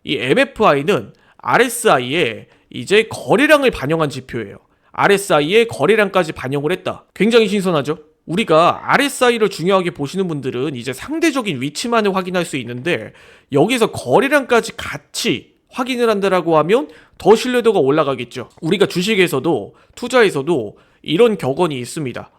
이 MFI는 RSI에 이제 거래량을 반영한 지표예요. RSI에 거래량까지 반영을 했다. 굉장히 신선하죠? 우리가 RSI를 중요하게 보시는 분들은 이제 상대적인 위치만을 확인할 수 있는데 여기서 거래량까지 같이 확인을 한다라고 하면 더 신뢰도가 올라가겠죠. 우리가 주식에서도 투자에서도 이런 격언이 있습니다.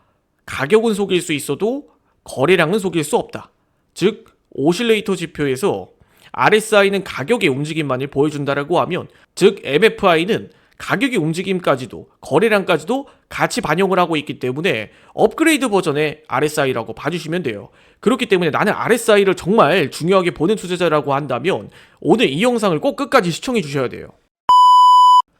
가격은 속일 수 있어도 거래량은 속일 수 없다. 즉 오실레이터 지표에서 RSI는 가격의 움직임만을 보여준다라고 하면 즉 MFI는 가격의 움직임까지도 거래량까지도 같이 반영을 하고 있기 때문에 업그레이드 버전의 RSI라고 봐주시면 돼요. 그렇기 때문에 나는 RSI를 정말 중요하게 보는 투자자라고 한다면 오늘 이 영상을 꼭 끝까지 시청해 주셔야 돼요.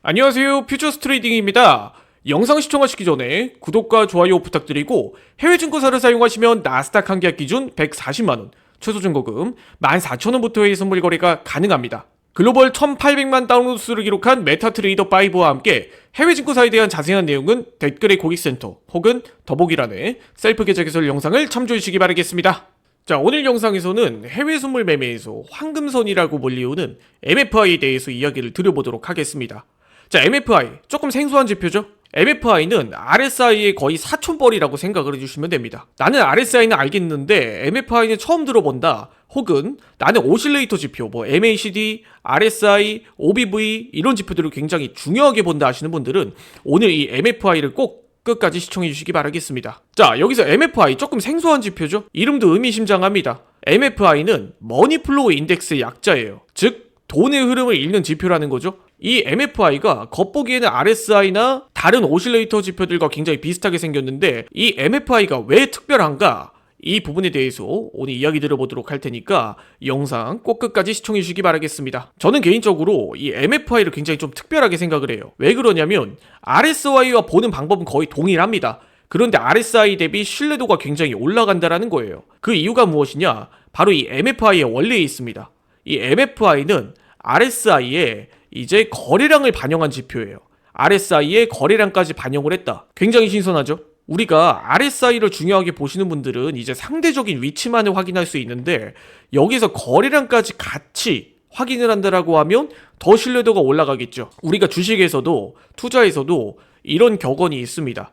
안녕하세요, 퓨처스 트레이딩입니다. 영상 시청하시기 전에 구독과 좋아요 부탁드리고 해외 증권사를 사용하시면 나스닥 한 계약 기준 140만원, 최소 증거금 14,000원부터의 선물 거래가 가능합니다. 글로벌 1,800만 다운로드 수를 기록한 메타트레이더 5와 함께 해외 증권사에 대한 자세한 내용은 댓글의 고객센터 혹은 더보기란에 셀프 계좌 개설 영상을 참조해 주시기 바라겠습니다. 자, 오늘 영상에서는 해외 선물 매매에서 황금선이라고 불리우는 MFI에 대해서 이야기를 드려보도록 하겠습니다. 자, MFI 조금 생소한 지표죠? MFI는 RSI의 거의 사촌벌이라고 생각을 해주시면 됩니다. 나는 RSI는 알겠는데 MFI는 처음 들어본다, 혹은 나는 오실레이터 지표, MACD, RSI, OBV 이런 지표들을 굉장히 중요하게 본다 하시는 분들은 오늘 이 MFI를 꼭 끝까지 시청해 주시기 바라겠습니다. 자, 여기서 MFI 조금 생소한 지표죠? 이름도 의미심장합니다. MFI는 머니플로우 인덱스의 약자예요. 즉 돈의 흐름을 읽는 지표라는 거죠. 이 MFI가 겉보기에는 RSI나 다른 오실레이터 지표들과 굉장히 비슷하게 생겼는데 이 MFI가 왜 특별한가? 이 부분에 대해서 오늘 이야기 들어보도록 할 테니까 영상 꼭 끝까지 시청해 주시기 바라겠습니다. 저는 개인적으로 이 MFI를 굉장히 좀 특별하게 생각을 해요. 왜 그러냐면 RSI와 보는 방법은 거의 동일합니다. 그런데 RSI 대비 신뢰도가 굉장히 올라간다라는 거예요. 그 이유가 무엇이냐? 바로 이 MFI의 원리에 있습니다. 이 MFI는 RSI에 이제 거래량을 반영한 지표예요. RSI에 거래량까지 반영을 했다. 굉장히 신선하죠? 우리가 RSI를 중요하게 보시는 분들은 이제 상대적인 위치만을 확인할 수 있는데 여기서 거래량까지 같이 확인을 한다라고 하면 더 신뢰도가 올라가겠죠. 우리가 주식에서도 투자에서도 이런 격언이 있습니다.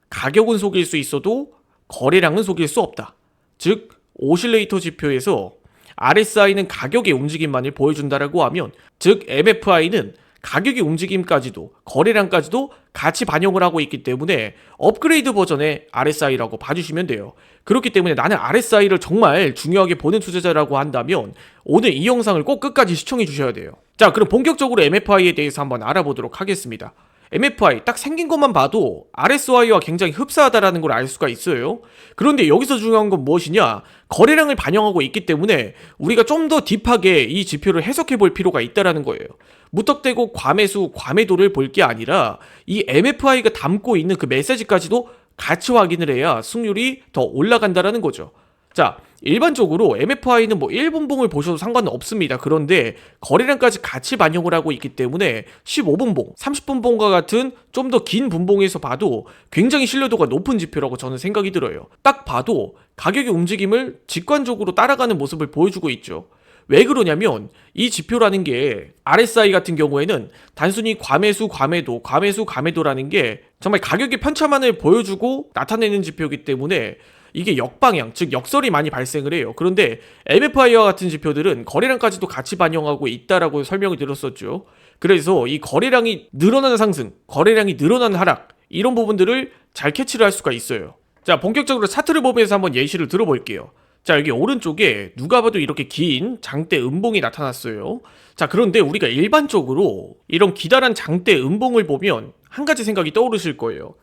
가격은 속일 수 있어도 거래량은 속일 수 없다. 즉 오실레이터 지표에서 RSI는 가격의 움직임만을 보여준다라고 하면 즉 MFI는 가격의 움직임까지도 거래량까지도 같이 반영을 하고 있기 때문에 업그레이드 버전의 RSI라고 봐주시면 돼요. 그렇기 때문에 나는 RSI를 정말 중요하게 보는 투자자라고 한다면 오늘 이 영상을 꼭 끝까지 시청해 주셔야 돼요. 자, 그럼 본격적으로 MFI에 대해서 한번 알아보도록 하겠습니다. MFI 딱 생긴 것만 봐도 RSI와 굉장히 흡사하다라는 걸 알 수가 있어요. 그런데 여기서 중요한 건 무엇이냐? 거래량을 반영하고 있기 때문에 우리가 좀 더 딥하게 이 지표를 해석해 볼 필요가 있다라는 거예요. 무턱대고 과매수, 과매도를 볼 게 아니라 이 MFI가 담고 있는 그 메시지까지도 같이 확인을 해야 승률이 더 올라간다라는 거죠. 자, 일반적으로 MFI는 1분봉을 보셔도 상관은 없습니다. 그런데 거래량까지 같이 반영을 하고 있기 때문에 15분봉, 30분봉과 같은 좀 더 긴 분봉에서 봐도 굉장히 신뢰도가 높은 지표라고 저는 생각이 들어요. 딱 봐도 가격의 움직임을 직관적으로 따라가는 모습을 보여주고 있죠. 왜 그러냐면 이 지표라는 게 RSI 같은 경우에는 단순히 과매수, 과매도, 과매수, 과매도라는 게 정말 가격의 편차만을 보여주고 나타내는 지표이기 때문에 이게 역방향, 즉 역설이 많이 발생을 해요. 그런데 MFI와 같은 지표들은 거래량까지도 같이 반영하고 있다라고 설명을 드렸었죠. 그래서 이 거래량이 늘어나는 상승, 거래량이 늘어나는 하락 이런 부분들을 잘 캐치를 할 수가 있어요. 자, 본격적으로 차트를 보면서 한번 예시를 들어볼게요. 자, 여기 오른쪽에 누가 봐도 이렇게 긴 장대 음봉이 나타났어요. 자, 그런데 우리가 일반적으로 이런 기다란 장대 음봉을 보면 한 가지 생각이 떠오르실 거예요.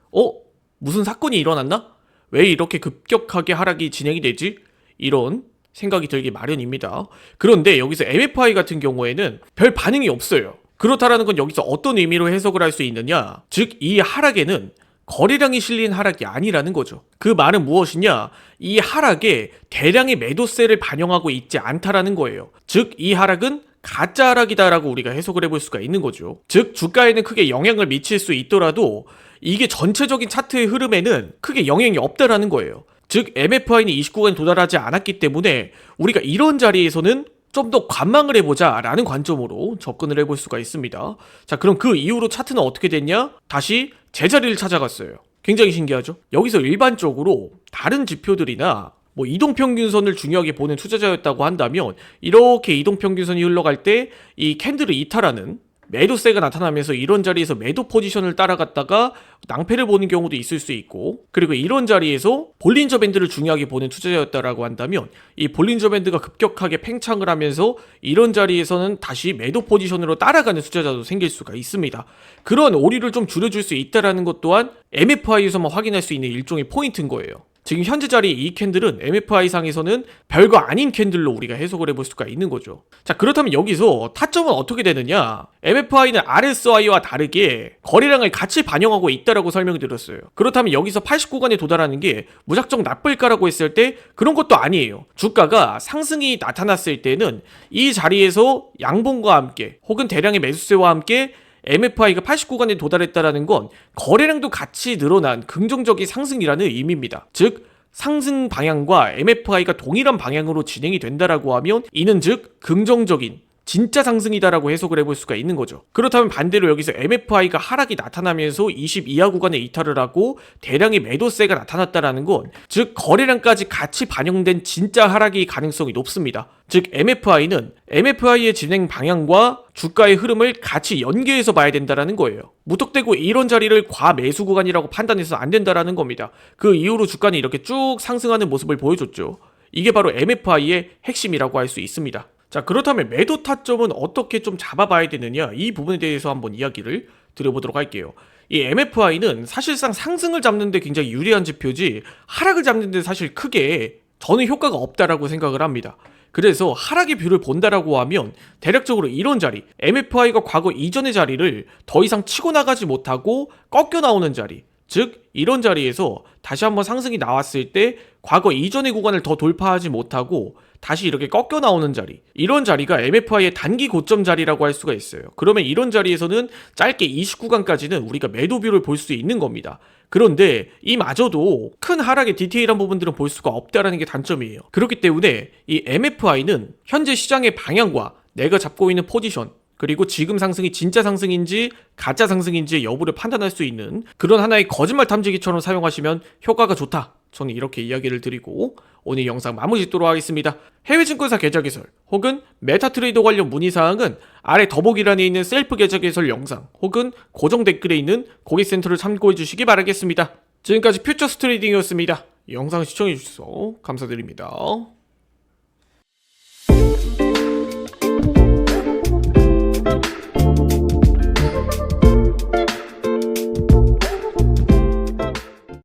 무슨 사건이 일어났나? 왜 이렇게 급격하게 하락이 진행이 되지? 이런 생각이 들기 마련입니다. 그런데 여기서 MFI 같은 경우에는 별 반응이 없어요. 그렇다라는 건 여기서 어떤 의미로 해석을 할 수 있느냐? 즉, 이 하락에는 거래량이 실린 하락이 아니라는 거죠. 그 말은 무엇이냐? 이 하락에 대량의 매도세를 반영하고 있지 않다라는 거예요. 즉, 이 하락은 가짜 하락이다라고 우리가 해석을 해볼 수가 있는 거죠. 즉, 주가에는 크게 영향을 미칠 수 있더라도 이게 전체적인 차트의 흐름에는 크게 영향이 없다라는 거예요. 즉 MFI는 29간에 도달하지 않았기 때문에 우리가 이런 자리에서는 좀 더 관망을 해보자 라는 관점으로 접근을 해볼 수가 있습니다. 자, 그럼 그 이후로 차트는 어떻게 됐냐? 다시 제자리를 찾아갔어요. 굉장히 신기하죠? 여기서 일반적으로 다른 지표들이나 뭐 이동평균선을 중요하게 보는 투자자였다고 한다면 이렇게 이동평균선이 흘러갈 때 이 캔들을 이탈하는 매도세가 나타나면서 이런 자리에서 매도 포지션을 따라갔다가 낭패를 보는 경우도 있을 수 있고, 그리고 이런 자리에서 볼린저 밴드를 중요하게 보는 투자자였다라고 한다면 이 볼린저 밴드가 급격하게 팽창을 하면서 이런 자리에서는 다시 매도 포지션으로 따라가는 투자자도 생길 수가 있습니다. 그런 오류를 좀 줄여줄 수 있다라는 것 또한 MFI에서만 확인할 수 있는 일종의 포인트인 거예요. 지금 현재 자리 이 캔들은 MFI상에서는 별거 아닌 캔들로 우리가 해석을 해볼 수가 있는 거죠. 자, 그렇다면 여기서 타점은 어떻게 되느냐? MFI는 RSI와 다르게 거래량을 같이 반영하고 있다라고 설명을 드렸어요. 그렇다면 여기서 89간에 도달하는 게 무작정 나쁠까라고 했을 때 그런 것도 아니에요. 주가가 상승이 나타났을 때는 이 자리에서 양봉과 함께 혹은 대량의 매수세와 함께 MFI가 89간에 도달했다라는 건 거래량도 같이 늘어난 긍정적인 상승이라는 의미입니다. 즉 상승 방향과 MFI가 동일한 방향으로 진행이 된다라고 하면 이는 즉 긍정적인 진짜 상승이다라고 해석을 해볼 수가 있는 거죠. 그렇다면 반대로 여기서 MFI가 하락이 나타나면서 20 이하 구간에 이탈을 하고 대량의 매도세가 나타났다라는 건 즉 거래량까지 같이 반영된 진짜 하락의 가능성이 높습니다. 즉 MFI는 MFI의 진행 방향과 주가의 흐름을 같이 연계해서 봐야 된다라는 거예요. 무턱대고 이런 자리를 과매수 구간이라고 판단해서 안 된다라는 겁니다. 그 이후로 주가는 이렇게 쭉 상승하는 모습을 보여줬죠. 이게 바로 MFI의 핵심이라고 할 수 있습니다. 자, 그렇다면 매도 타점은 어떻게 좀 잡아봐야 되느냐, 이 부분에 대해서 한번 이야기를 드려보도록 할게요. 이 MFI는 사실상 상승을 잡는 데 굉장히 유리한 지표지 하락을 잡는 데 사실 크게 저는 효과가 없다라고 생각을 합니다. 그래서 하락의 뷰를 본다라고 하면 대략적으로 이런 자리, MFI가 과거 이전의 자리를 더 이상 치고 나가지 못하고 꺾여 나오는 자리, 즉 이런 자리에서 다시 한번 상승이 나왔을 때 과거 이전의 구간을 더 돌파하지 못하고 다시 이렇게 꺾여 나오는 자리, 이런 자리가 MFI의 단기 고점 자리라고 할 수가 있어요. 그러면 이런 자리에서는 짧게 29강까지는 우리가 매도뷰를 볼 수 있는 겁니다. 그런데 이마저도 큰 하락의 디테일한 부분들은 볼 수가 없다라는 게 단점이에요. 그렇기 때문에 이 MFI는 현재 시장의 방향과 내가 잡고 있는 포지션, 그리고 지금 상승이 진짜 상승인지 가짜 상승인지 여부를 판단할 수 있는 그런 하나의 거짓말 탐지기처럼 사용하시면 효과가 좋다, 저는 이렇게 이야기를 드리고 오늘 영상 마무리 짓도록 하겠습니다. 해외증권사 계좌 개설 혹은 메타트레이더 관련 문의사항은 아래 더보기란에 있는 셀프 계좌 개설 영상 혹은 고정 댓글에 있는 고객센터를 참고해 주시기 바라겠습니다. 지금까지 퓨처스 트레이딩이었습니다. 영상 시청해 주셔서 감사드립니다.